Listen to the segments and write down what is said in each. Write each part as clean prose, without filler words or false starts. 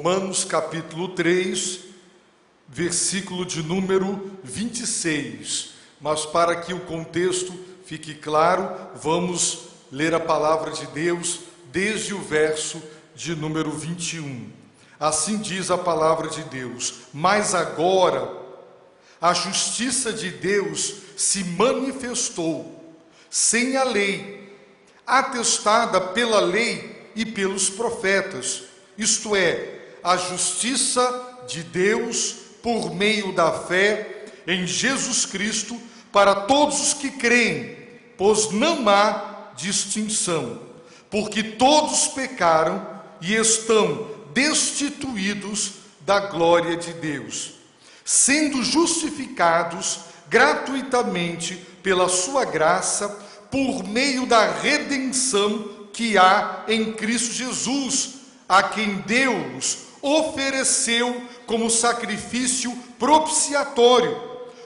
Romanos capítulo 3, versículo de número 26. Mas para que o contexto fique claro, vamos ler a palavra de Deus desde o verso de número 21. Assim diz a palavra de Deus: mas agora a justiça de Deus se manifestou sem a lei, atestada pela lei e pelos profetas, isto é, a justiça de Deus por meio da fé em Jesus Cristo para todos os que creem, pois não há distinção, porque todos pecaram e estão destituídos da glória de Deus, sendo justificados gratuitamente pela sua graça, por meio da redenção que há em Cristo Jesus, a quem Deus ofereceu como sacrifício propiciatório,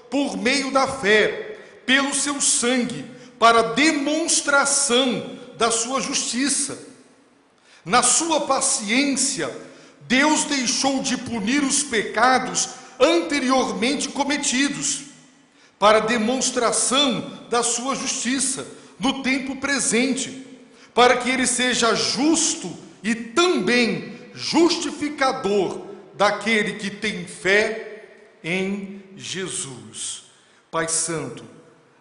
por meio da fé, pelo seu sangue, para demonstração da sua justiça. Na sua paciência, Deus deixou de punir os pecados anteriormente cometidos, para demonstração da sua justiça no tempo presente, para que ele seja justo e também justificador daquele que tem fé em Jesus. Pai Santo,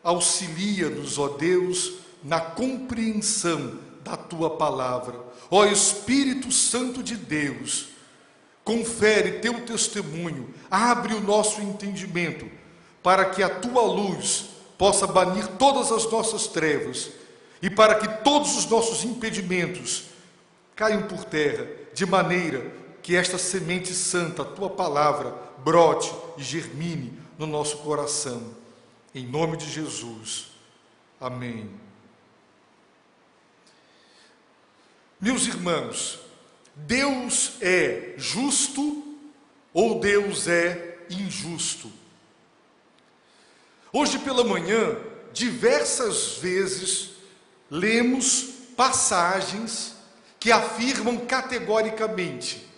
auxilia-nos, ó Deus, na compreensão da Tua palavra. Ó Espírito Santo de Deus, confere Teu testemunho, abre o nosso entendimento, para que a Tua luz possa banir todas as nossas trevas, e para que todos os nossos impedimentos caiam por terra, de maneira que esta semente santa, a Tua palavra, brote e germine no nosso coração. Em nome de Jesus. Amém. Meus irmãos, Deus é justo ou Deus é injusto? Hoje pela manhã, diversas vezes, lemos passagens que afirmam categoricamente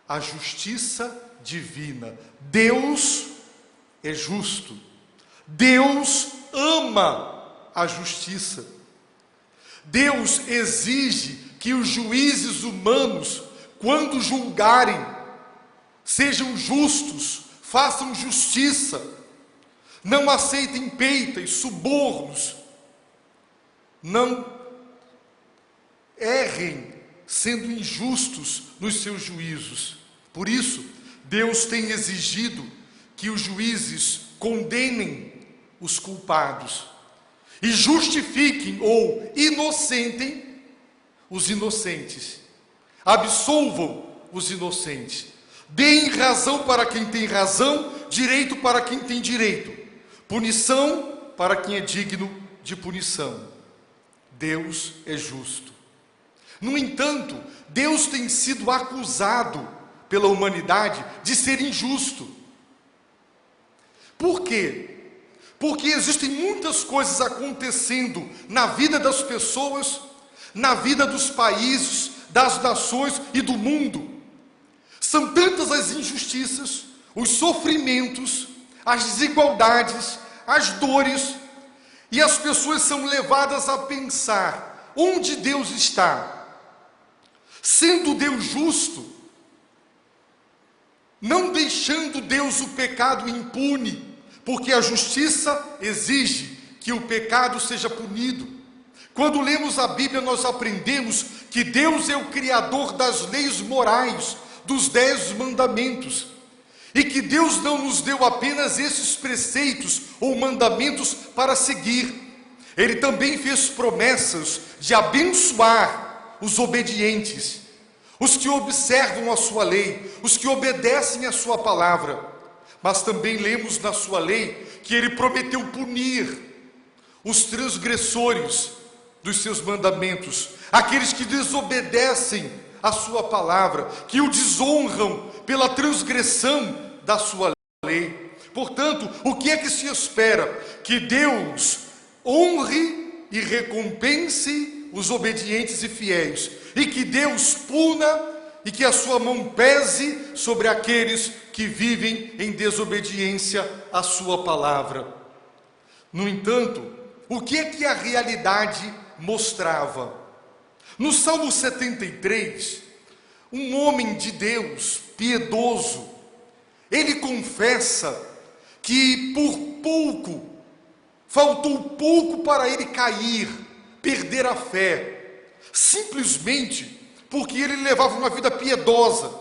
a justiça divina. Deus é justo. Deus ama a justiça. Deus exige que os juízes humanos, quando julgarem, sejam justos, façam justiça, não aceitem peitas, subornos, não errem sendo injustos nos seus juízos. Por isso, Deus tem exigido que os juízes condenem os culpados e justifiquem ou inocentem os inocentes, absolvam os inocentes, deem razão para quem tem razão, direito para quem tem direito, punição para quem é digno de punição. Deus é justo. No entanto, Deus tem sido acusado pela humanidade de ser injusto. Por quê? Porque existem muitas coisas acontecendo na vida das pessoas, na vida dos países, das nações e do mundo. São tantas as injustiças, os sofrimentos, as desigualdades, as dores, e as pessoas são levadas a pensar onde Deus está. Sendo Deus justo, não deixando Deus o pecado impune, porque a justiça exige que o pecado seja punido. Quando lemos a Bíblia, nós aprendemos que Deus é o criador das leis morais, dos 10 mandamentos, e que Deus não nos deu apenas esses preceitos ou mandamentos para seguir. Ele também fez promessas de abençoar os obedientes, os que observam a sua lei, os que obedecem a sua palavra. Mas também lemos na sua lei que ele prometeu punir os transgressores dos seus mandamentos, aqueles que desobedecem a sua palavra, que o desonram pela transgressão da sua lei. Portanto, o que é que se espera? Que Deus honre e recompense os obedientes e fiéis, e que Deus puna e que a sua mão pese sobre aqueles que vivem em desobediência à sua palavra. No entanto, o que é que a realidade mostrava? No Salmo 73, um homem de Deus, piedoso, ele confessa que faltou pouco para ele cair, perder a fé, simplesmente porque ele levava uma vida piedosa,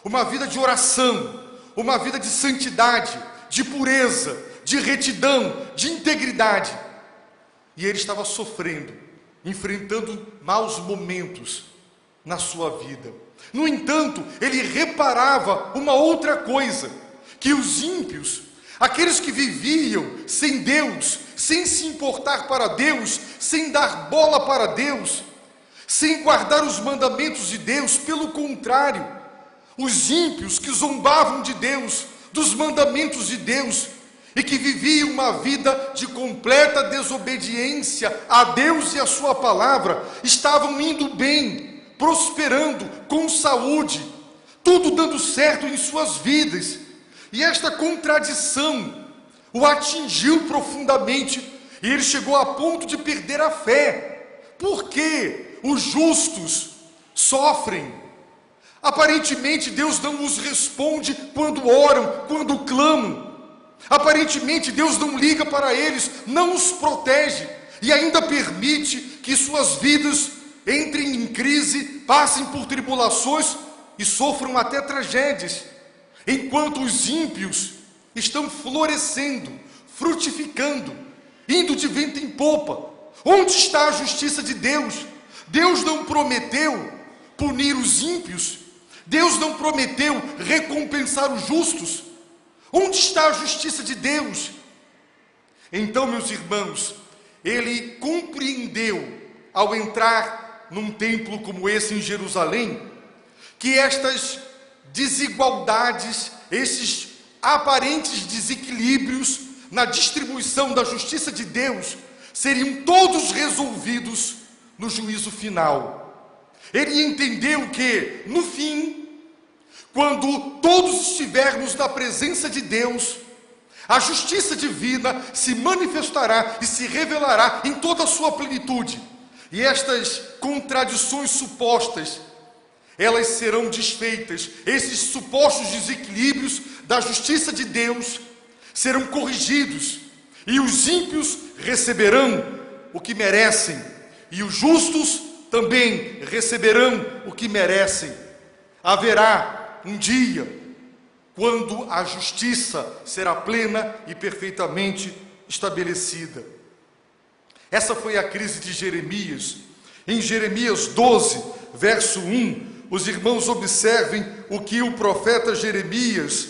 uma vida de oração, uma vida de santidade, de pureza, de retidão, de integridade. E ele estava sofrendo, enfrentando maus momentos na sua vida. No entanto, ele reparava uma outra coisa, que os ímpios, aqueles que viviam sem Deus, sem se importar para Deus, sem dar bola para Deus, sem guardar os mandamentos de Deus, pelo contrário, os ímpios que zombavam de Deus, dos mandamentos de Deus, e que viviam uma vida de completa desobediência a Deus e a sua palavra, estavam indo bem, prosperando, com saúde, tudo dando certo em suas vidas. E esta contradição o atingiu profundamente, e ele chegou a ponto de perder a fé. Por que os justos sofrem? Aparentemente Deus não os responde quando oram, quando clamam. Aparentemente Deus não liga para eles, não os protege, e ainda permite que suas vidas entrem em crise, passem por tribulações e sofram até tragédias, enquanto os ímpios estão florescendo, frutificando, indo de vento em popa. Onde está a justiça de Deus? Deus não prometeu punir os ímpios, Deus não prometeu recompensar os justos. Onde está a justiça de Deus? Então, meus irmãos, ele compreendeu, ao entrar num templo como esse em Jerusalém, que estas desigualdades, esses aparentes desequilíbrios na distribuição da justiça de Deus, seriam todos resolvidos no juízo final. Ele entendeu que, no fim, quando todos estivermos na presença de Deus, a justiça divina se manifestará e se revelará em toda a sua plenitude. E estas contradições supostas, elas serão desfeitas. Esses supostos desequilíbrios da justiça de Deus serão corrigidos. E os ímpios receberão o que merecem. E os justos também receberão o que merecem. Haverá um dia quando a justiça será plena e perfeitamente estabelecida. Essa foi a crise de Jeremias. Em Jeremias 12, verso 1, os irmãos observem o que o profeta Jeremias,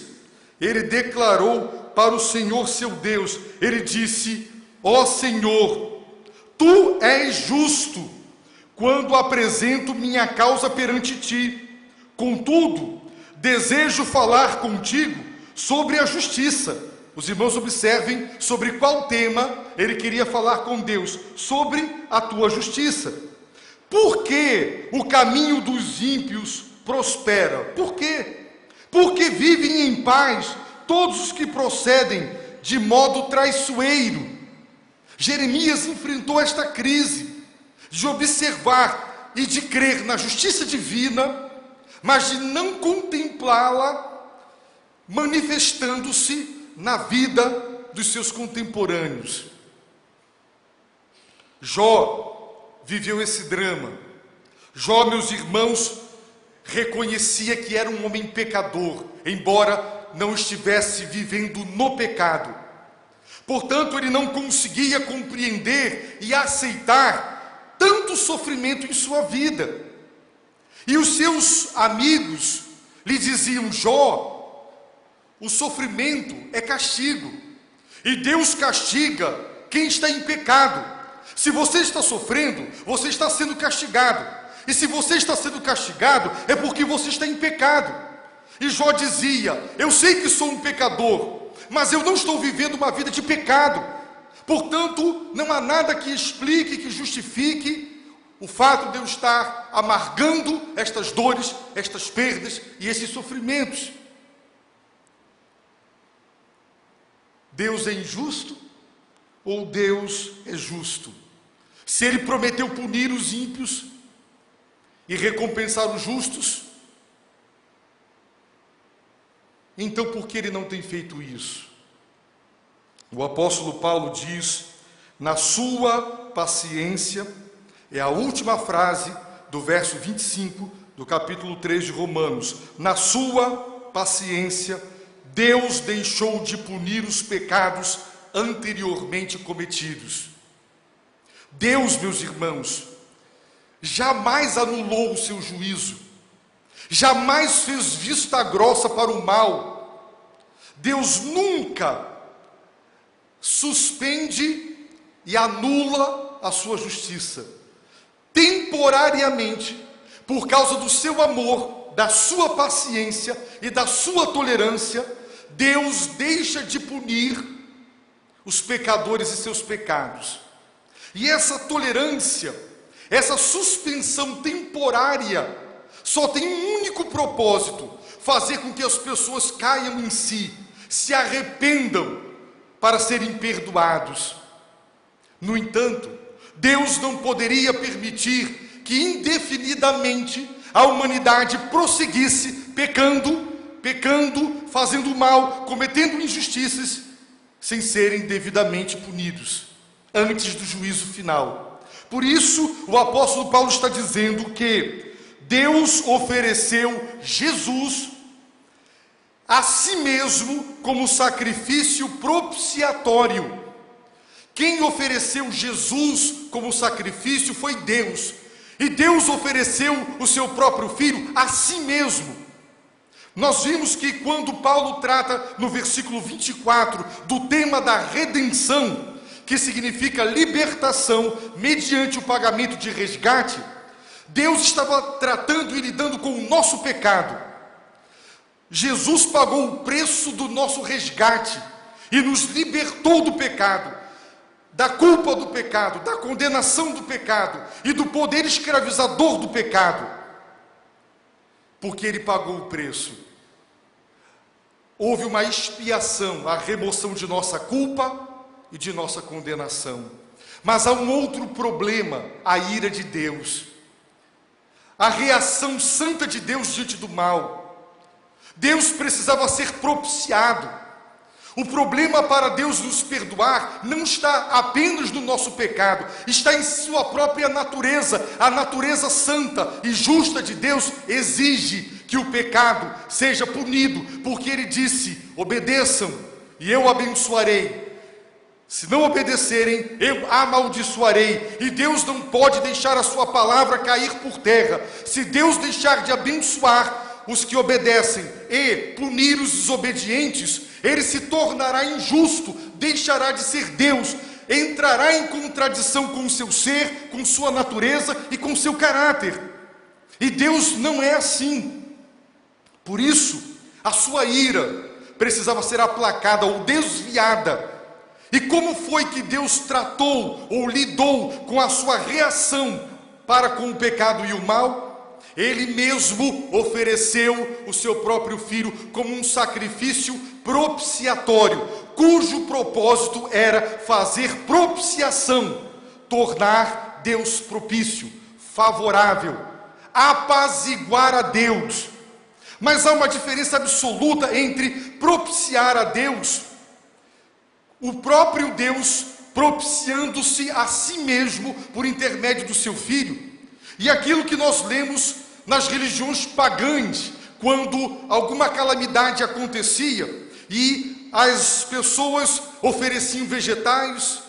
ele declarou para o Senhor seu Deus. Ele disse: ó Senhor, tu és justo quando apresento minha causa perante ti. Contudo, desejo falar contigo sobre a justiça. Os irmãos observem sobre qual tema ele queria falar com Deus: sobre a tua justiça. Por que o caminho dos ímpios prospera? Por quê? Porque vivem em paz todos os que procedem de modo traiçoeiro. Jeremias enfrentou esta crise de observar e de crer na justiça divina, mas de não contemplá-la manifestando-se na vida dos seus contemporâneos. Jó viveu esse drama. Jó, meus irmãos, reconhecia que era um homem pecador, embora não estivesse vivendo no pecado. Portanto, ele não conseguia compreender e aceitar tanto sofrimento em sua vida. E os seus amigos lhe diziam: Jó, o sofrimento é castigo, e Deus castiga quem está em pecado. Se você está sofrendo, você está sendo castigado, e se você está sendo castigado, é porque você está em pecado. E Jó dizia: eu sei que sou um pecador, mas eu não estou vivendo uma vida de pecado. Portanto, não há nada que explique, que justifique o fato de eu estar amargando estas dores, estas perdas e esses sofrimentos. Deus é injusto ou Deus é justo? Se Ele prometeu punir os ímpios e recompensar os justos, então por que Ele não tem feito isso? O apóstolo Paulo diz, na sua paciência, é a última frase do verso 25 do capítulo 3 de Romanos, na sua paciência, Deus deixou de punir os pecados anteriormente cometidos. Deus, meus irmãos, jamais anulou o seu juízo, jamais fez vista grossa para o mal. Deus nunca suspende e anula a sua justiça. Temporariamente, por causa do seu amor, da sua paciência e da sua tolerância, Deus deixa de punir os pecadores e seus pecados. E essa tolerância, essa suspensão temporária, só tem um único propósito: fazer com que as pessoas caiam em si, se arrependam para serem perdoados. No entanto, Deus não poderia permitir que indefinidamente a humanidade prosseguisse pecando, fazendo mal, cometendo injustiças, sem serem devidamente punidos, antes do juízo final. Por isso, o apóstolo Paulo está dizendo que Deus ofereceu Jesus a si mesmo como sacrifício propiciatório. Quem ofereceu Jesus como sacrifício foi Deus. E Deus ofereceu o seu próprio Filho a si mesmo. Nós vimos que quando Paulo trata no versículo 24 do tema da redenção, que significa libertação mediante o pagamento de resgate, Deus estava tratando e lidando com o nosso pecado. Jesus pagou o preço do nosso resgate e nos libertou do pecado, da culpa do pecado, da condenação do pecado e do poder escravizador do pecado, porque Ele pagou o preço. Houve uma expiação, a remoção de nossa culpa e de nossa condenação. Mas há um outro problema: a ira de Deus, a reação santa de Deus diante do mal. Deus precisava ser propiciado. O problema para Deus nos perdoar não está apenas no nosso pecado, está em sua própria natureza. A natureza santa e justa de Deus exige que o pecado seja punido, porque Ele disse: obedeçam e eu abençoarei. Se não obedecerem, eu amaldiçoarei. E Deus não pode deixar a sua palavra cair por terra. Se Deus deixar de abençoar os que obedecem e punir os desobedientes, Ele se tornará injusto, deixará de ser Deus, entrará em contradição com o seu ser, com sua natureza e com seu caráter. E Deus não é assim. Por isso, a sua ira precisava ser aplacada ou desviada. E como foi que Deus tratou ou lidou com a sua reação para com o pecado e o mal? Ele mesmo ofereceu o seu próprio Filho como um sacrifício propiciatório, cujo propósito era fazer propiciação, tornar Deus propício, favorável, apaziguar a Deus. Mas há uma diferença absoluta entre propiciar a Deus, o próprio Deus propiciando-se a si mesmo por intermédio do seu Filho, e aquilo que nós lemos nas religiões pagãs, quando alguma calamidade acontecia e as pessoas ofereciam vegetais,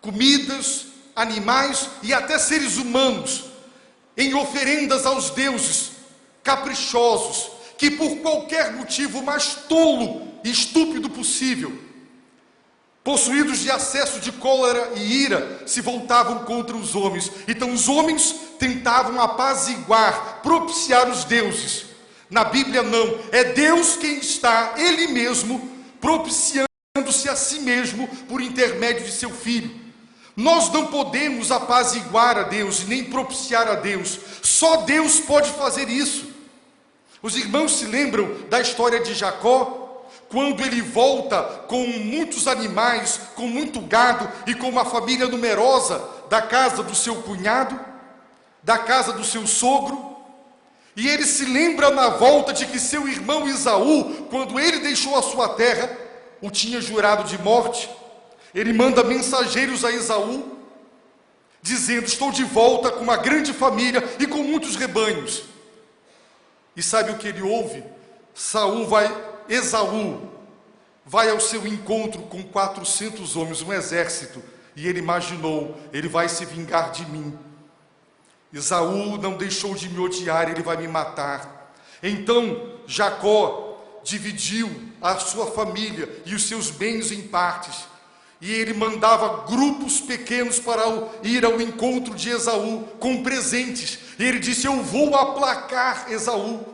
comidas, animais e até seres humanos em oferendas aos deuses caprichosos, que por qualquer motivo mais tolo e estúpido possível, possuídos de acesso de cólera e ira, se voltavam contra os homens. Então os homens tentavam apaziguar, propiciar os deuses. Na Bíblia não, é Deus quem está, Ele mesmo, propiciando-se a si mesmo por intermédio de seu Filho. Nós não podemos apaziguar a Deus e nem propiciar a Deus. Só Deus pode fazer isso. Os irmãos se lembram da história de Jacó? Quando ele volta com muitos animais, com muito gado e com uma família numerosa da casa do seu cunhado, da casa do seu sogro. E ele se lembra na volta de que seu irmão Esaú, quando ele deixou a sua terra, o tinha jurado de morte. Ele manda mensageiros a Esaú, dizendo: estou de volta com uma grande família e com muitos rebanhos. E sabe o que ele ouve? Esaú vai ao seu encontro com 400 homens, um exército, e ele imaginou: ele vai se vingar de mim. Esaú não deixou de me odiar, ele vai me matar. Então Jacó dividiu a sua família e os seus bens em partes, e ele mandava grupos pequenos para ir ao encontro de Esaú com presentes. E ele disse: eu vou aplacar Esaú,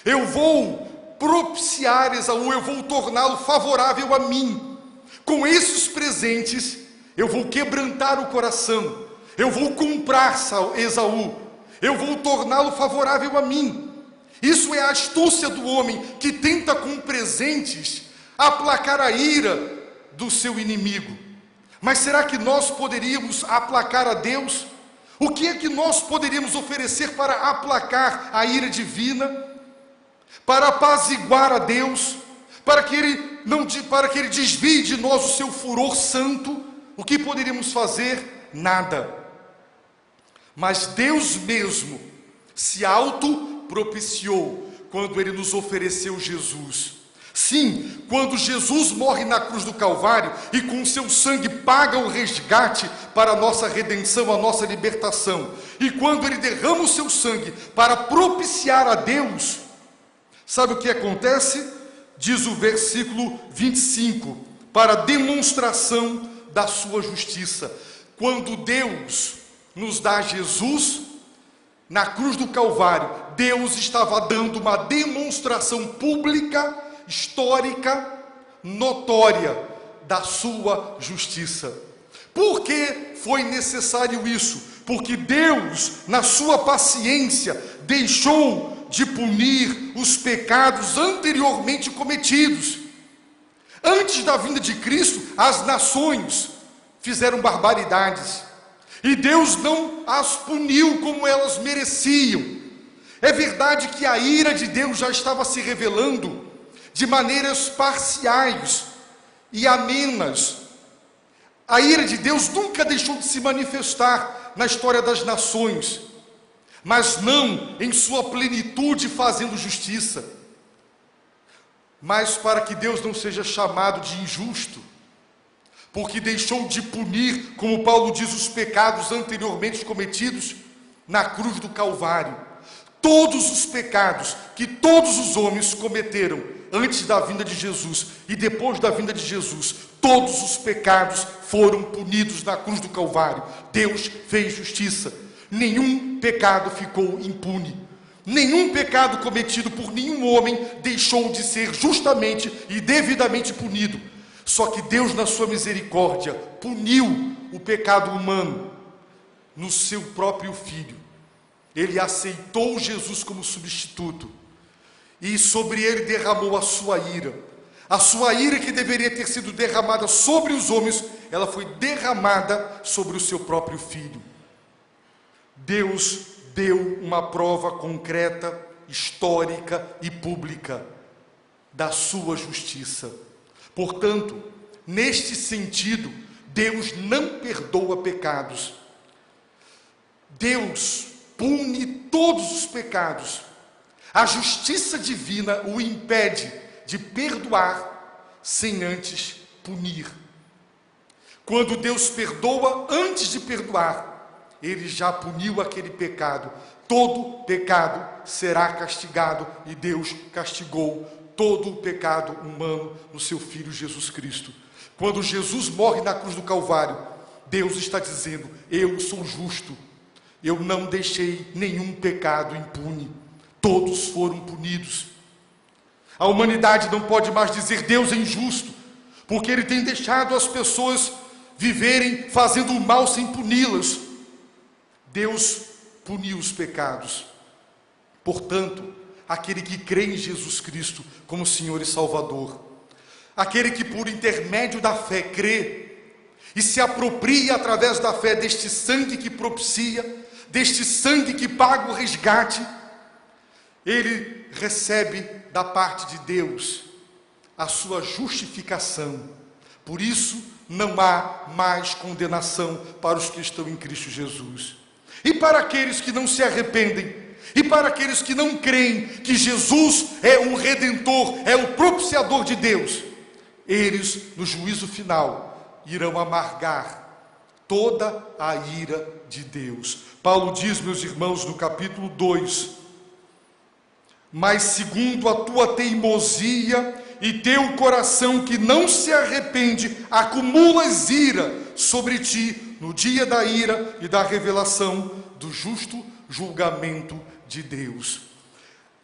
eu vou propiciar Esaú, eu vou torná-lo favorável a mim. Com esses presentes eu vou quebrantar o coração, eu vou comprar Esaú, eu vou torná-lo favorável a mim. Isso é a astúcia do homem que tenta com presentes aplacar a ira do seu inimigo. Mas será que nós poderíamos aplacar a Deus? O que é que nós poderíamos oferecer para aplacar a ira divina? Para apaziguar a Deus? Para que ele desvie de nós o seu furor santo? O que poderíamos fazer? Nada. Mas Deus mesmo se autopropiciou quando ele nos ofereceu Jesus. Sim, quando Jesus morre na cruz do Calvário e com seu sangue paga o resgate para a nossa redenção, a nossa libertação, e quando ele derrama o seu sangue para propiciar a Deus, sabe o que acontece? Diz o versículo 25, para demonstração da sua justiça. Quando Deus nos dá Jesus, na cruz do Calvário, Deus estava dando uma demonstração pública, histórica, notória da sua justiça. Por que foi necessário isso? Porque Deus, na sua paciência, deixou de punir os pecados anteriormente cometidos. Antes da vinda de Cristo, as nações fizeram barbaridades, e Deus não as puniu como elas mereciam. É verdade que a ira de Deus já estava se revelando de maneiras parciais e amenas. A ira de Deus nunca deixou de se manifestar na história das nações, mas não em sua plenitude fazendo justiça. Mas para que Deus não seja chamado de injusto, porque deixou de punir, como Paulo diz, os pecados anteriormente cometidos na cruz do Calvário. Todos os pecados que todos os homens cometeram antes da vinda de Jesus e depois da vinda de Jesus, todos os pecados foram punidos na cruz do Calvário. Deus fez justiça. Nenhum pecado ficou impune. Nenhum pecado cometido por nenhum homem deixou de ser justamente e devidamente punido. Só que Deus, na sua misericórdia, puniu o pecado humano no seu próprio Filho. Ele aceitou Jesus como substituto e sobre ele derramou a sua ira. A sua ira, que deveria ter sido derramada sobre os homens, ela foi derramada sobre o seu próprio Filho. Deus deu uma prova concreta, histórica e pública da sua justiça. Portanto, neste sentido, Deus não perdoa pecados. Deus pune todos os pecados. A justiça divina o impede de perdoar sem antes punir. Quando Deus perdoa antes de perdoar, ele já puniu aquele pecado. Todo pecado será castigado, e Deus castigou todo o pecado humano no seu Filho Jesus Cristo. Quando Jesus morre na cruz do Calvário, Deus está dizendo: eu sou justo, eu não deixei nenhum pecado impune, todos foram punidos. A humanidade não pode mais dizer Deus é injusto, porque ele tem deixado as pessoas viverem fazendo o mal sem puni-las. Deus puniu os pecados. Portanto, aquele que crê em Jesus Cristo como Senhor e Salvador, aquele que por intermédio da fé crê e se apropria através da fé deste sangue que propicia, deste sangue que paga o resgate, ele recebe da parte de Deus a sua justificação. Por isso, não há mais condenação para os que estão em Cristo Jesus. E para aqueles que não se arrependem, e para aqueles que não creem que Jesus é um redentor, é o propiciador de Deus, eles, no juízo final, irão amargar toda a ira de Deus. Paulo diz, meus irmãos, no capítulo 2, mas segundo a tua teimosia e teu coração que não se arrepende, acumulas ira sobre ti no dia da ira e da revelação do justo julgamento de Deus.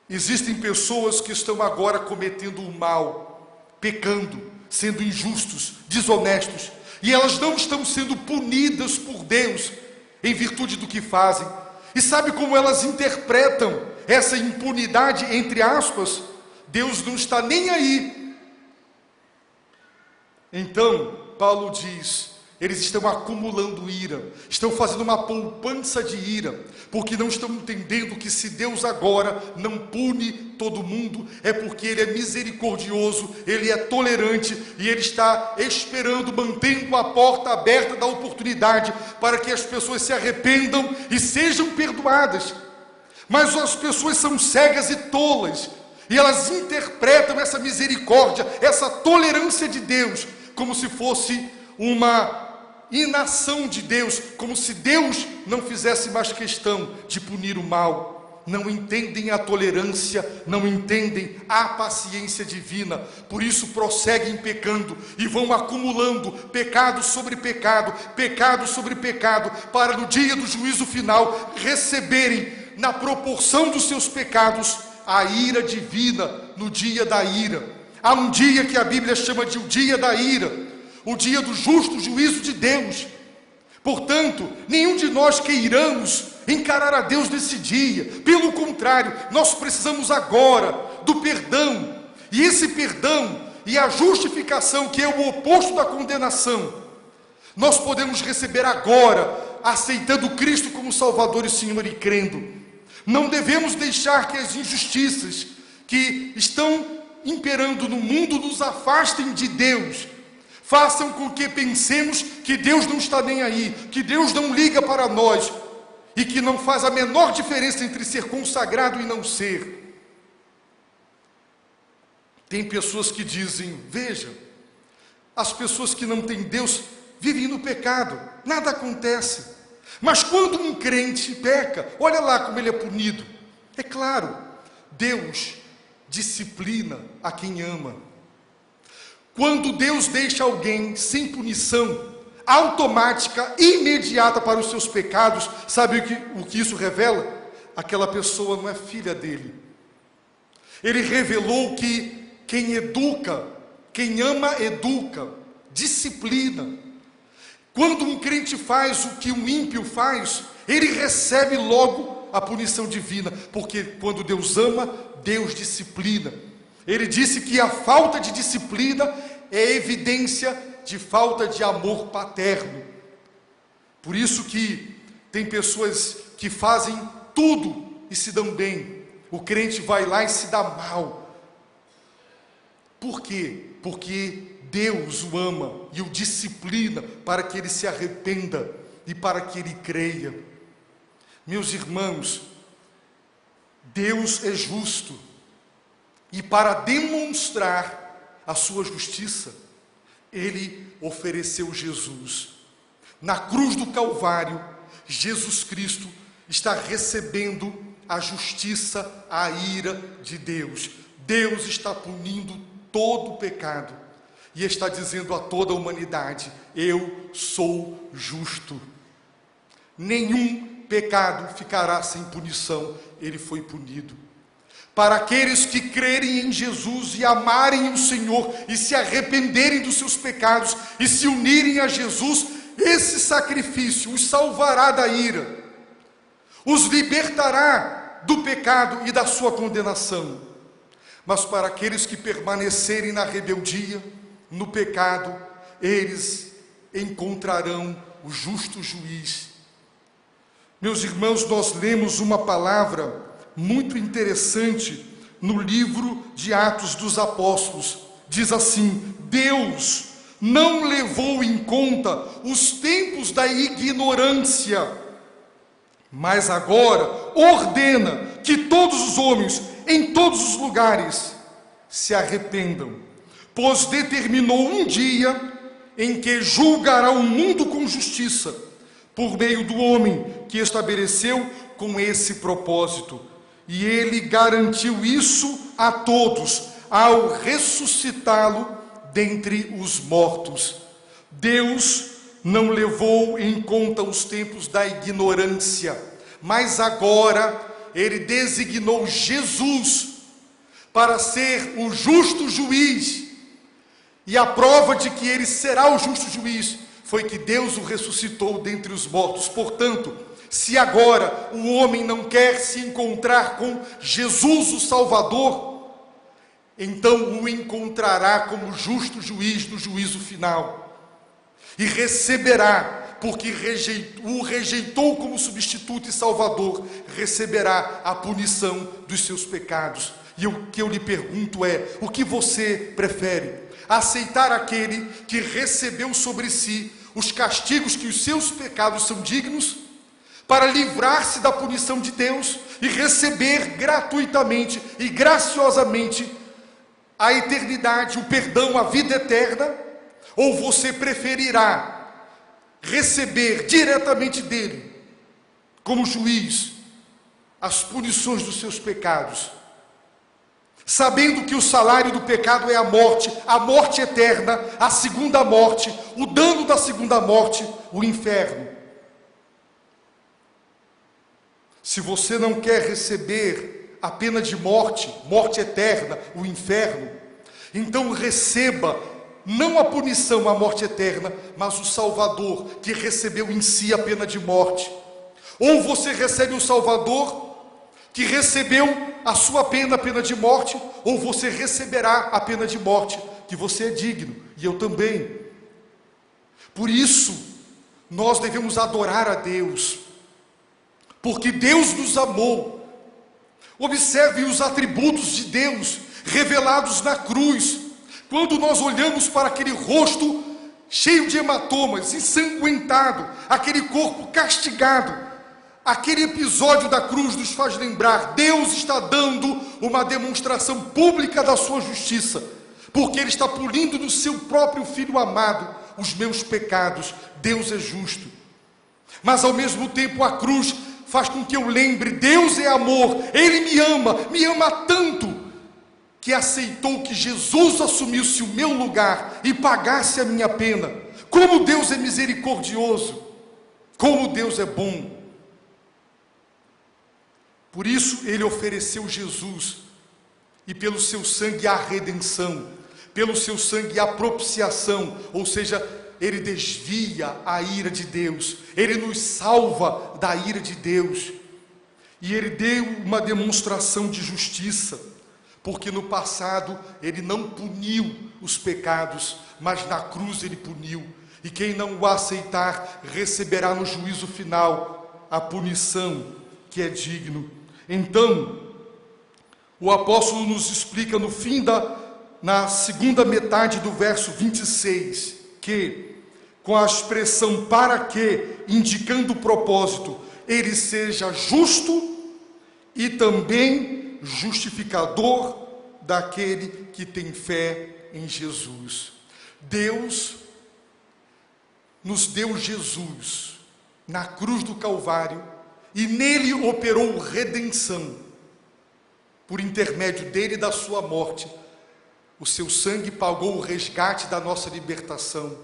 Existem pessoas que estão agora cometendo o mal, pecando, sendo injustos, desonestos, e elas não estão sendo punidas por Deus em virtude do que fazem. E sabe como elas interpretam essa impunidade, entre aspas? Deus não está nem aí. Então, Paulo diz, eles estão acumulando ira, estão fazendo uma poupança de ira, porque não estão entendendo que se Deus agora não pune todo mundo, é porque Ele é misericordioso, Ele é tolerante, e Ele está esperando, mantendo a porta aberta da oportunidade, para que as pessoas se arrependam e sejam perdoadas. Mas as pessoas são cegas e tolas, e elas interpretam essa misericórdia, essa tolerância de Deus, como se fosse uma inação de Deus, como se Deus não fizesse mais questão de punir o mal. Não entendem a tolerância, não entendem a paciência divina, por isso prosseguem pecando e vão acumulando pecado sobre pecado, pecado sobre pecado, para no dia do juízo final receberem, na proporção dos seus pecados, a ira divina no dia da ira. Há um dia que a Bíblia chama de o dia da ira, o dia do justo juízo de Deus. Portanto, nenhum de nós queiramos encarar a Deus nesse dia. Pelo contrário, nós precisamos agora do perdão. E esse perdão e a justificação, que é o oposto da condenação, nós podemos receber agora, aceitando Cristo como Salvador e Senhor e crendo. Não devemos deixar que as injustiças que estão imperando no mundo nos afastem de Deus, façam com que pensemos que Deus não está nem aí, que Deus não liga para nós, e que não faz a menor diferença entre ser consagrado e não ser. Tem pessoas que dizem, veja, as pessoas que não têm Deus vivem no pecado, nada acontece. Mas quando um crente peca, olha lá como ele é punido. É claro, Deus disciplina a quem ama. Quando Deus deixa alguém sem punição automática, imediata para os seus pecados, sabe o que isso revela? Aquela pessoa não é filha dele. Ele revelou que quem educa, quem ama educa, disciplina. Quando um crente faz o que um ímpio faz, ele recebe logo a punição divina, porque quando Deus ama, Deus disciplina. Ele disse que a falta de disciplina é evidência de falta de amor paterno. Por isso que tem pessoas que fazem tudo e se dão bem. O crente vai lá e se dá mal. Por quê? Porque Deus o ama e o disciplina para que ele se arrependa e para que ele creia. Meus irmãos, Deus é justo, e para demonstrar a sua justiça, Ele ofereceu Jesus. Na cruz do Calvário, Jesus Cristo está recebendo a justiça, a ira de Deus. Deus está punindo todo o pecado e está dizendo a toda a humanidade, eu sou justo. Nenhum pecado ficará sem punição, ele foi punido. para aqueles que crerem em Jesus e amarem o Senhor e se arrependerem dos seus pecados e se unirem a Jesus, esse sacrifício os salvará da ira, os libertará do pecado e da sua condenação. Mas para aqueles que permanecerem na rebeldia, no pecado, eles encontrarão o justo juiz. Meus irmãos, nós lemos uma palavra muito interessante no livro de Atos dos Apóstolos. Diz assim: Deus não levou em conta os tempos da ignorância, mas agora ordena que todos os homens, em todos os lugares, se arrependam, pois determinou um dia em que julgará o mundo com justiça, por meio do homem que estabeleceu com esse propósito. E ele garantiu isso a todos, ao ressuscitá-lo dentre os mortos. Deus não levou em conta os tempos da ignorância, mas agora ele designou Jesus para ser o justo juiz. E a prova de que ele será o justo juiz foi que Deus o ressuscitou dentre os mortos. Portanto, se agora o homem não quer se encontrar com Jesus o Salvador, então o encontrará como justo juiz no juízo final, e receberá, porque o rejeitou como substituto e salvador, receberá a punição dos seus pecados. E o que eu lhe pergunto é: o que você prefere? Aceitar aquele que recebeu sobre si os castigos que os seus pecados são dignos, para livrar-se da punição de Deus e receber gratuitamente e graciosamente a eternidade, o perdão, a vida eterna? Ou você preferirá receber diretamente dele, como juiz, as punições dos seus pecados, sabendo que o salário do pecado é a morte eterna, a segunda morte, o dano da segunda morte, o inferno? Se você não quer receber a pena de morte, morte eterna, o inferno, então receba não a punição, a morte eterna, mas o Salvador, que recebeu em si a pena de morte. Ou você recebe o Salvador, que recebeu a sua pena, a pena de morte, ou você receberá a pena de morte, que você é digno, e eu também. Por isso, nós devemos adorar a Deus, porque Deus nos amou. Observe os atributos de Deus revelados na cruz. Quando nós olhamos para aquele rosto cheio de hematomas, ensanguentado, aquele corpo castigado, aquele episódio da cruz nos faz lembrar: Deus está dando uma demonstração pública da sua justiça, porque Ele está punindo no seu próprio Filho amado os meus pecados. Deus é justo. Mas ao mesmo tempo a cruz faz com que eu lembre: Deus é amor, Ele me ama tanto, que aceitou que Jesus assumisse o meu lugar e pagasse a minha pena. Como Deus é misericordioso, como Deus é bom. Por isso Ele ofereceu Jesus, e pelo seu sangue a redenção, pelo seu sangue a propiciação, ou seja, Ele desvia a ira de Deus, Ele nos salva da ira de Deus. E Ele deu uma demonstração de justiça, porque no passado Ele não puniu os pecados, mas na cruz Ele puniu. E quem não o aceitar receberá no juízo final a punição que é digno. Então, o apóstolo nos explica na segunda metade do verso 26, que com a expressão para que, indicando o propósito, Ele seja justo e também justificador daquele que tem fé em Jesus. Deus nos deu Jesus na cruz do Calvário, e nele operou redenção. Por intermédio dele e da sua morte, o seu sangue pagou o resgate da nossa libertação.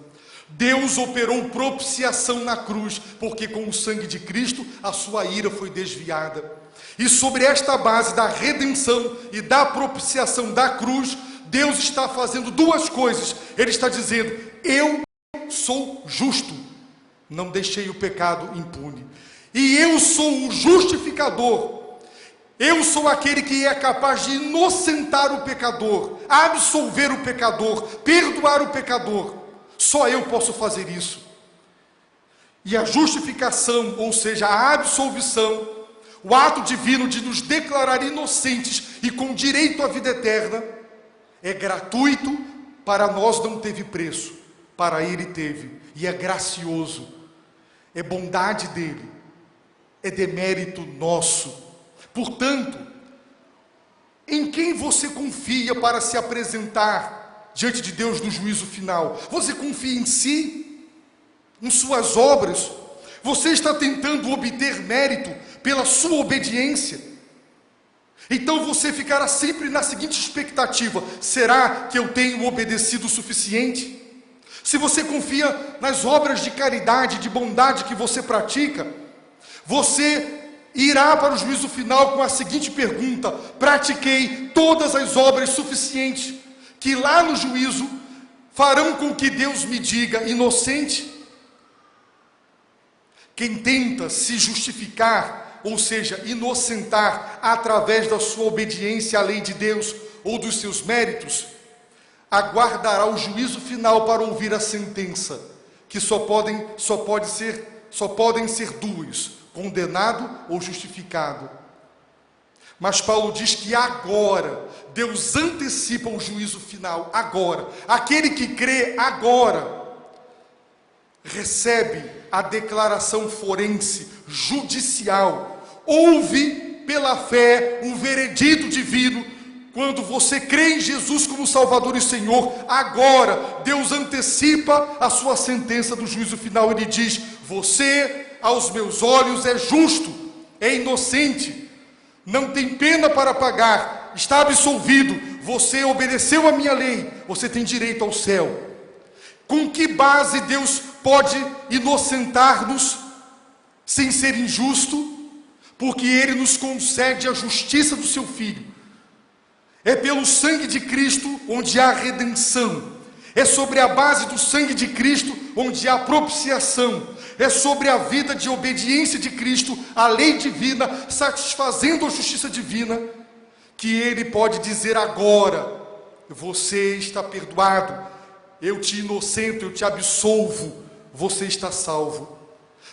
Deus operou propiciação na cruz, porque com o sangue de Cristo a sua ira foi desviada. E sobre esta base da redenção e da propiciação da cruz, Deus está fazendo duas coisas. Ele está dizendo: eu sou justo, não deixei o pecado impune. E eu sou o justificador. Eu sou aquele que é capaz de inocentar o pecador, absolver o pecador, perdoar o pecador. Só eu posso fazer isso. E a justificação, ou seja, a absolvição, o ato divino de nos declarar inocentes e com direito à vida eterna, é gratuito. Para nós não teve preço, para ele teve, e é gracioso, é bondade dele, é demérito nosso. Portanto, em quem você confia para se apresentar diante de Deus no juízo final? Você confia em si? Em suas obras? Você está tentando obter mérito pela sua obediência? Então você ficará sempre na seguinte expectativa: será que eu tenho obedecido o suficiente? Se você confia nas obras de caridade, de bondade que você pratica, você irá para o juízo final com a seguinte pergunta: pratiquei todas as obras suficientes que lá no juízo farão com que Deus me diga inocente? Quem tenta se justificar, ou seja, inocentar através da sua obediência à lei de Deus ou dos seus méritos, aguardará o juízo final para ouvir a sentença, que só podem ser duas: condenado ou justificado. Mas Paulo diz que agora Deus antecipa o juízo final. Agora, aquele que crê agora recebe a declaração forense, judicial, ouve pela fé um veredito divino. Quando você crê em Jesus como Salvador e Senhor, agora Deus antecipa a sua sentença do juízo final. Ele diz: você, aos meus olhos, é justo, é inocente, não tem pena para pagar, está absolvido, você obedeceu a minha lei, você tem direito ao céu. Com que base Deus pode inocentar-nos sem ser injusto? Porque Ele nos concede a justiça do seu Filho. É pelo sangue de Cristo onde há redenção. É sobre a base do sangue de Cristo onde há propiciação. É sobre a vida de obediência de Cristo, a lei divina, satisfazendo a justiça divina, que Ele pode dizer agora: você está perdoado, eu te inocento, eu te absolvo, você está salvo.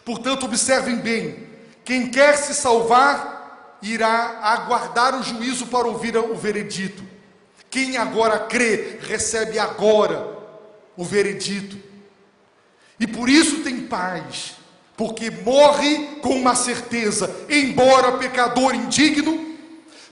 Portanto, observem bem: quem quer se salvar irá aguardar o juízo para ouvir o veredito. Quem agora crê, recebe agora o veredito. E por isso tem paz, porque morre com uma certeza, embora pecador indigno,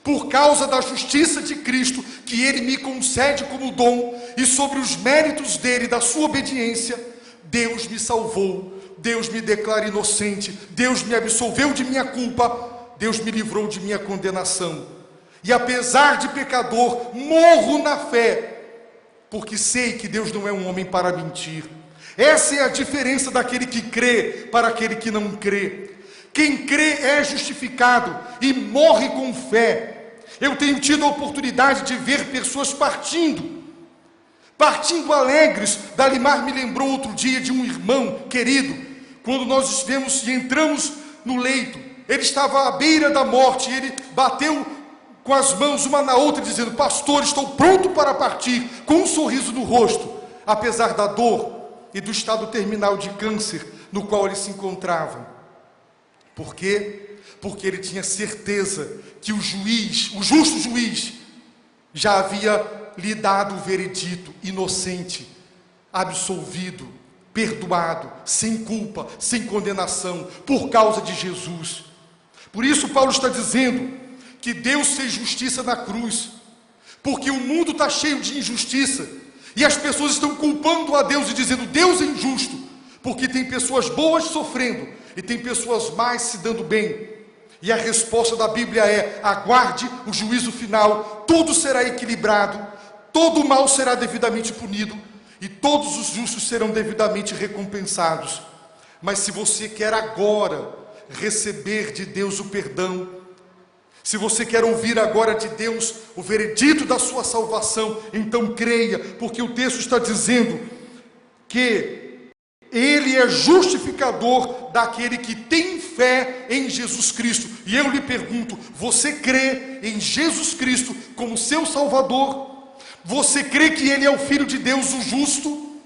por causa da justiça de Cristo, que Ele me concede como dom, e sobre os méritos dEle, da sua obediência, Deus me salvou, Deus me declara inocente, Deus me absolveu de minha culpa, Deus me livrou de minha condenação. E apesar de pecador, morro na fé, porque sei que Deus não é um homem para mentir. Essa é a diferença daquele que crê para aquele que não crê. Quem crê é justificado e morre com fé. Eu tenho tido a oportunidade de ver pessoas partindo alegres. Dalimar me lembrou outro dia de um irmão querido, quando nós estivemos e entramos no leito. Ele estava à beira da morte, e ele bateu com as mãos uma na outra, dizendo: pastor, estou pronto para partir, com um sorriso no rosto, apesar da dor e do estado terminal de câncer no qual ele se encontrava. Por quê? Porque ele tinha certeza que o juiz, o justo juiz, já havia lhe dado o veredito: inocente, absolvido, perdoado, sem culpa, sem condenação, por causa de Jesus. Por isso Paulo está dizendo que Deus fez justiça na cruz, porque o mundo está cheio de injustiça, e as pessoas estão culpando a Deus e dizendo: Deus é injusto, porque tem pessoas boas sofrendo, e tem pessoas más se dando bem. E a resposta da Bíblia é: aguarde o juízo final, tudo será equilibrado, todo o mal será devidamente punido, e todos os justos serão devidamente recompensados. Mas se você quer agora receber de Deus o perdão, Se você quer ouvir agora de Deus o veredito da sua salvação, então creia, porque o texto está dizendo que Ele é justificador daquele que tem fé em Jesus Cristo. E eu lhe pergunto, você crê em Jesus Cristo como seu Salvador? Você crê que Ele é o Filho de Deus, o justo?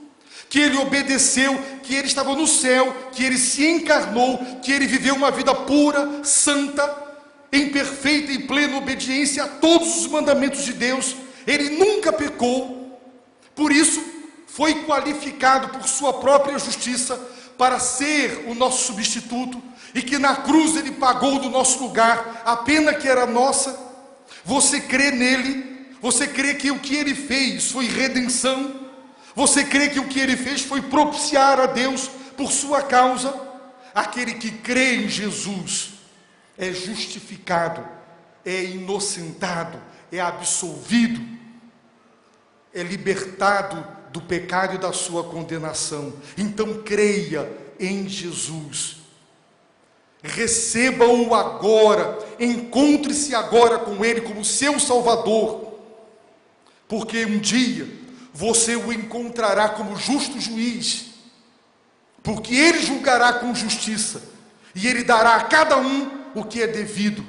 Que Ele obedeceu, que Ele estava no céu, que Ele se encarnou, que Ele viveu uma vida pura, santa, em perfeita e plena obediência a todos os mandamentos de Deus? Ele nunca pecou, por isso foi qualificado por sua própria justiça para ser o nosso substituto, e que na cruz Ele pagou do nosso lugar a pena que era nossa. Você crê nele? Você crê que o que Ele fez foi redenção? Você crê que o que Ele fez foi propiciar a Deus por sua causa? Aquele que crê em Jesus é justificado, é inocentado, é absolvido, é libertado do pecado e da sua condenação. Então creia em Jesus, receba-o agora, encontre-se agora com Ele como seu Salvador, porque um dia você o encontrará como justo juiz, porque Ele julgará com justiça, e Ele dará a cada um o que é devido.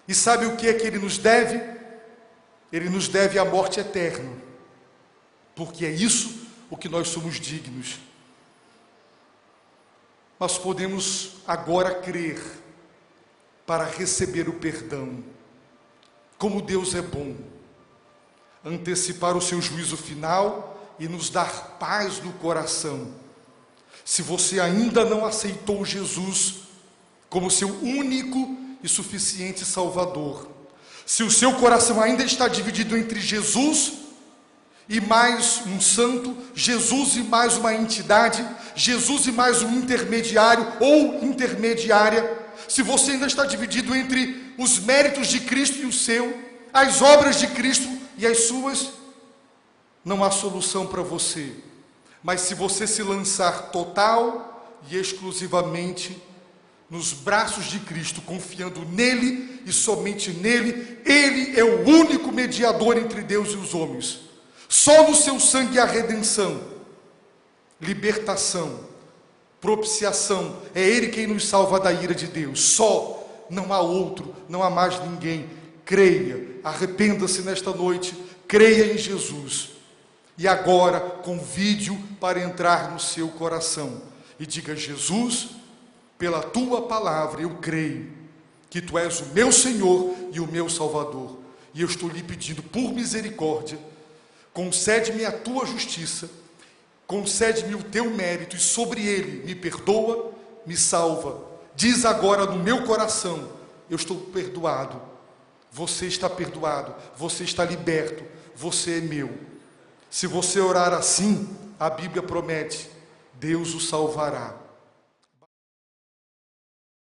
E sabe o que é que Ele nos deve? Ele nos deve a morte eterna, porque é isso o que nós somos dignos. Nós podemos agora crer para receber o perdão. Como Deus é bom, antecipar o seu juízo final e nos dar paz no coração. Se você ainda não aceitou Jesus como seu único e suficiente Salvador, se o seu coração ainda está dividido entre Jesus e mais um santo, Jesus e mais uma entidade, Jesus e mais um intermediário ou intermediária, se você ainda está dividido entre os méritos de Cristo e o seu, as obras de Cristo e as suas, não há solução para você. Mas se você se lançar total e exclusivamente nos braços de Cristo, confiando nele e somente nele, Ele é o único mediador entre Deus e os homens. Só no seu sangue há redenção, libertação, propiciação. É Ele quem nos salva da ira de Deus. Só, não há outro, não há mais ninguém. Creia, arrependa-se nesta noite, creia em Jesus. E agora convide-o para entrar no seu coração e diga: Jesus, pela tua palavra eu creio que tu és o meu Senhor e o meu Salvador, e eu estou lhe pedindo por misericórdia, concede-me a tua justiça, concede-me o teu mérito, e sobre ele me perdoa, me salva. Diz agora no meu coração: eu estou perdoado, você está perdoado, você está liberto, você é meu. Se você orar assim, a Bíblia promete, Deus o salvará.